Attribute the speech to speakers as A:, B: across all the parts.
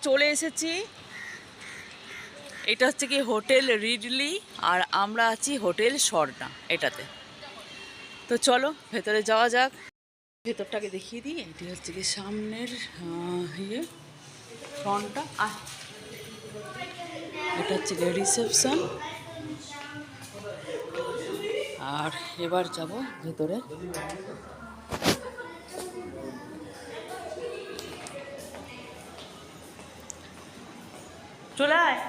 A: চলে এসেছি। এটা হচ্ছে কি হোটেল রিডলি, আর আমরা আছি হোটেল স্বর্ণা এটাতে। তো চলো ভেতরে যাওয়া যাক। ভেতরটাকে দেখিয়ে দিই। এটি হচ্ছে কি সামনের ইয়ে ফ্রন্টটা, এটা হচ্ছে কি রিসেপশন। আর এবার যাব ভেতরে। চলে আয়।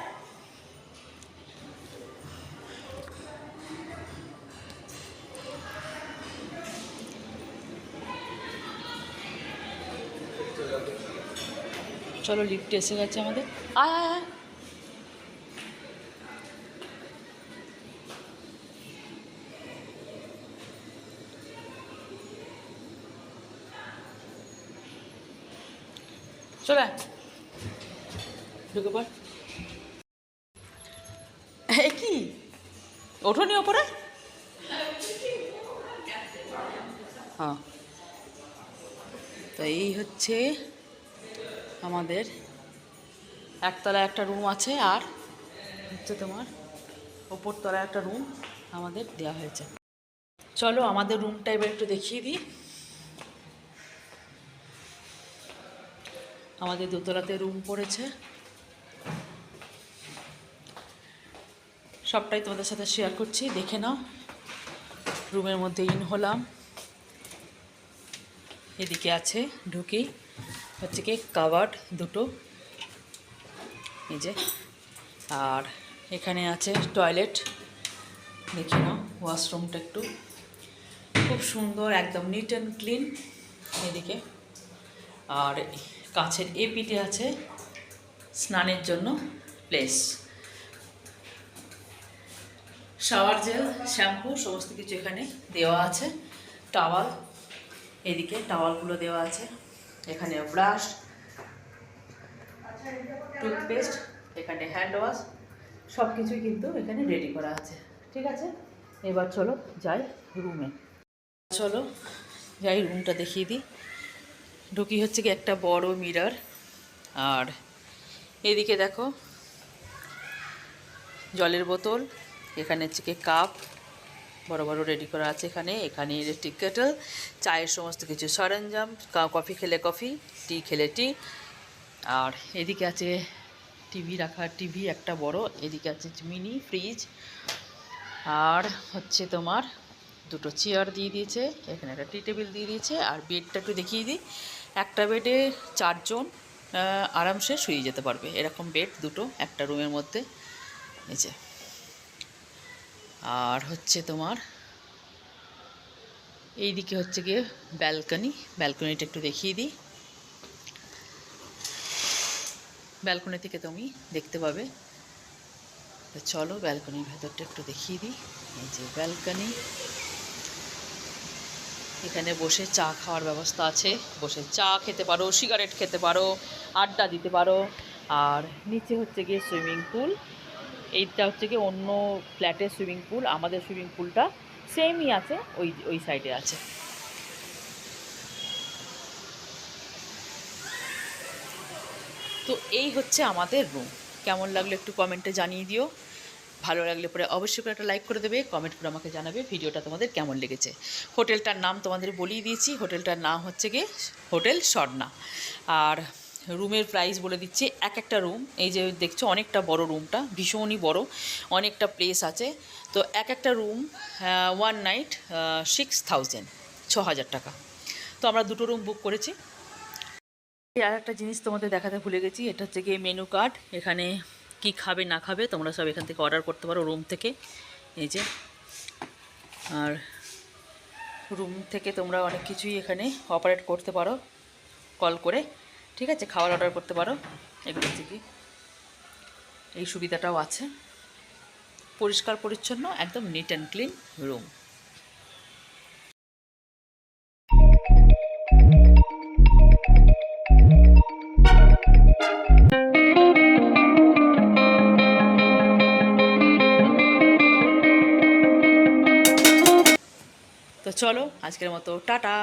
A: চলো লিফট এসে গেছে আমাদের। আয় আয় আয়। চলে আয়, ঢুকে পড়। এ কি ওঠোনি ওপরে? হ্যাঁ, তো এই হচ্ছে আমাদের একতলায় একটা রুম আছে, আর হচ্ছে তোমার ওপরতলায় একটা রুম আমাদের দেওয়া হয়েছে। চলো আমাদের রুমটা এবার একটু দেখিয়ে দিই। আমাদের দোতলাতে রুম পড়েছে, সবটাই তোমাদের সাথে শেয়ার করছি, দেখে নাও। রুমের মধ্যে ইন হলাম, এদিকে আছে ঢুকি হচ্ছে কি কাভার্ড দুটো, এই যে। আর এখানে আছে টয়লেট, দেখে নাও। ওয়াশরুমটা একটু খুব সুন্দর, একদম নিট অ্যান্ড ক্লিন এদিকে। আর কাছের এপিটে আছে স্নানের জন্য প্লেস, শাওয়ার জেল, শ্যাম্পু সমস্ত কিছু এখানে দেওয়া আছে। টাওয়াল, এদিকে টাওয়ালগুলো দেওয়া আছে। এখানে ব্রাশ, টুথপেস্ট, এখানে হ্যান্ড ওয়াশ, সব কিছুই কিন্তু এখানে রেডি করা আছে। ঠিক আছে, এবার চলো যাই রুমে। চলো যাই, রুমটা দেখিয়ে দিই। ঢুকি হচ্ছে কি একটা বড় মিরর, আর এদিকে দেখো জলের বোতল, এখানে হচ্ছে কি কাপ বড় বড় রেডি করা আছে। এখানে ইলেকট্রিক কেটল, চায়ের সমস্ত কিছু সরঞ্জাম, কফি খেলে কফি, টি খেলে টি। আর এদিকে আছে টিভি রাখা, টিভি একটা বড়, এদিকে আছে মিনি ফ্রিজ। আর হচ্ছে তোমার দুটো চেয়ার দিয়ে দিয়েছে, এখানে একটা টি টেবিল দিয়ে দিয়েছে। আর বেডটা একটু দেখিয়ে দিই। একটা বেডে 4 জন আরামসে শুয়ে যেতে পারবে, এরকম বেড দুটো একটা রুমের মধ্যে, এই যে। আর হচ্ছে তোমার এই দিকে হচ্ছে গিয়ে ব্যালকনি, ব্যালকনিটা একটু দেখিয়ে দিই। ব্যালকনি থেকে তুমি দেখতে পাবে। তো চলো ব্যালকনির ভেতরটা একটু দেখিয়ে দিই। এই যে ব্যালকনি, এখানে বসে চা খাওয়ার ব্যবস্থা আছে, বসে চা খেতে পারো, সিগারেট খেতে পারো, আড্ডা দিতে পারো। আর নিচে হচ্ছে গিয়ে সুইমিং পুল, এইটা হচ্ছে গিয়ে অন্য ফ্ল্যাটের সুইমিং পুল, আমাদের সুইমিং পুলটা সেমই আছে, ওই সাইডে আছে। তো এই হচ্ছে আমাদের রুম। কেমন লাগলো একটু কমেন্টে জানিয়ে দিও। ভালো লাগলে পরে অবশ্যই করে একটা লাইক করে দেবে, কমেন্ট করে আমাকে জানাবে ভিডিওটা তোমাদের কেমন লেগেছে। হোটেলটার নাম তোমাদের বলিয়ে দিয়েছি, হোটেলটার নাম হচ্ছে গিয়ে হোটেল স্বর্ণা। আর রুমের প্রাইস বলে দিচ্ছি। একটা রুম, এই যে দেখছো অনেকটা বড়, রুমটা ভীষণই বড়, অনেকটা প্লেস আছে। তো একটা রুম 1 নাইট 6000, 6000 টাকা। তো আমরা দুটো রুম বুক করেছি। আর একটা জিনিস তোমাদের দেখাতে ভুলে গেছি, এটা হচ্ছে গিয়ে মেনু কার্ড। এখানে কি খাবে না খাবে তোমরা সব এখান থেকে অর্ডার করতে পারো রুম থেকে, এই যে। আর রুম থেকে তোমরা অনেক কিছুই এখানে অপারেট করতে পারো কল করে, ঠিক আছে, খাবার অর্ডার করতে পারো। এগুলো হচ্ছে কি এই সুবিধাটাও আছে। পরিষ্কার পরিচ্ছন্ন, একদম নিট অ্যান্ড ক্লিন রুম। তো চলো আজকের মতো টাটা।